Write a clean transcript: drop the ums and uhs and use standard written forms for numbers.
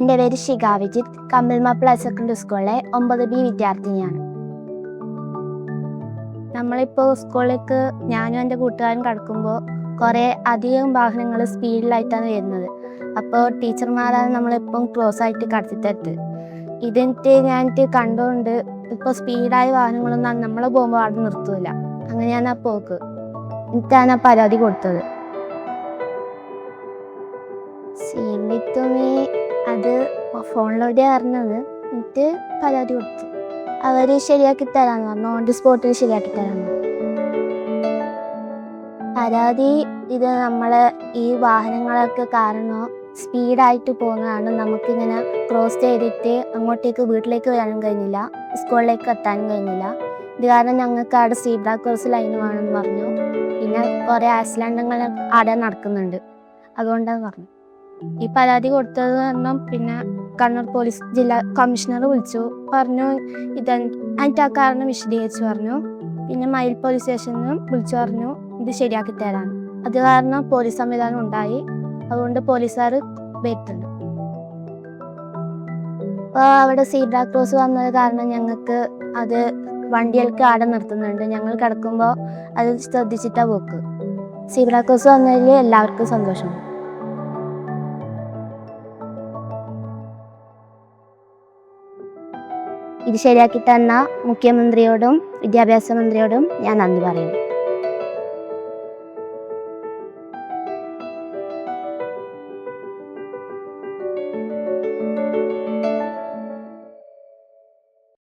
എൻ്റെ പേര് Shikha Vijith. കമ്മിൽ Mappila higher secondary സ്കൂളിലെ 9B വിദ്യാർത്ഥിനിയാണ്. നമ്മളിപ്പോൾ സ്കൂളിലേക്ക് ഞാനും എൻ്റെ കൂട്ടുകാരും കടക്കുമ്പോൾ കുറേ അധികം വാഹനങ്ങൾ സ്പീഡിലായിട്ടാണ് വരുന്നത്. അപ്പോൾ ടീച്ചർമാരാണ് നമ്മളെപ്പം ക്ലോസ് ആയിട്ട് കടത്തിത്തരുത്. ഞാനിട്ട് കണ്ടുകൊണ്ട് ഇപ്പോൾ സ്പീഡായ വാഹനങ്ങളൊന്നും നമ്മൾ പോകുമ്പോൾ അവിടെ നിർത്തൂല. അങ്ങനെയാണ് ആ പോക്ക്. എന്നിട്ടാണ് ആ പരാതി കൊടുത്തത്. അത് ഫോണിലൂടെ അറിഞ്ഞത്. എന്നിട്ട് പരാതി കൊടുത്തു. അവർ ശരിയാക്കി തരാമെന്ന് പറഞ്ഞു. ഓൺ ദി സ്പോട്ടിൽ ശരിയാക്കി തരാമെന്ന്. പരാതി ഇത് ഈ വാഹനങ്ങളൊക്കെ കാരണം സ്പീഡായിട്ട് പോകുന്നതാണ്. നമുക്കിങ്ങനെ ക്രോസ് ചെയ്തിട്ട് അങ്ങോട്ടേക്ക് വീട്ടിലേക്ക് വരാനും കഴിഞ്ഞില്ല, സ്കൂളിലേക്ക് എത്താനും കഴിഞ്ഞില്ല. ഇത് കാരണം ഞങ്ങൾക്ക് അവിടെ സീബ്ര ക്രോസ് ലൈൻ വേണമെന്ന് പറഞ്ഞു. പിന്നെ കുറേ ആക്സിഡൻറ്റുകൾ അവിടെ നടക്കുന്നുണ്ട്, അതുകൊണ്ടാണ് പറഞ്ഞു. ഈ പരാതി കൊടുത്തത് കാരണം പിന്നെ കണ്ണൂർ പോലീസ് ജില്ലാ കമ്മീഷണർ വിളിച്ചു പറഞ്ഞു. എന്നിട്ട് ആ കാരണം വിശദീകരിച്ച് പറഞ്ഞു. പിന്നെ മയിൽ പോലീസ് സ്റ്റേഷനിലും വിളിച്ചു പറഞ്ഞു ഇത് ശരിയാക്കി തരാൻ. അത് കാരണം പോലീസ് സംവിധാനം ഉണ്ടായി. അതുകൊണ്ട് പോലീസുകാർ വരുത്തുണ്ട്. അപ്പോൾ അവിടെ സീബ്ര ക്രോസ് വന്നത് കാരണം ഞങ്ങൾക്ക് അത് വണ്ടികൾക്ക് ആടെ നിർത്തുന്നുണ്ട്. ഞങ്ങൾ കിടക്കുമ്പോൾ അത് ശ്രദ്ധിച്ചിട്ടാണ് പോക്ക്. സീബ്ര ക്രോസ് വന്നതിൽ എല്ലാവർക്കും സന്തോഷം. ഇത് ശരിയാക്കി തന്ന മുഖ്യമന്ത്രിയോടും വിദ്യാഭ്യാസ മന്ത്രിയോടും ഞാൻ നന്ദി പറയുന്നു.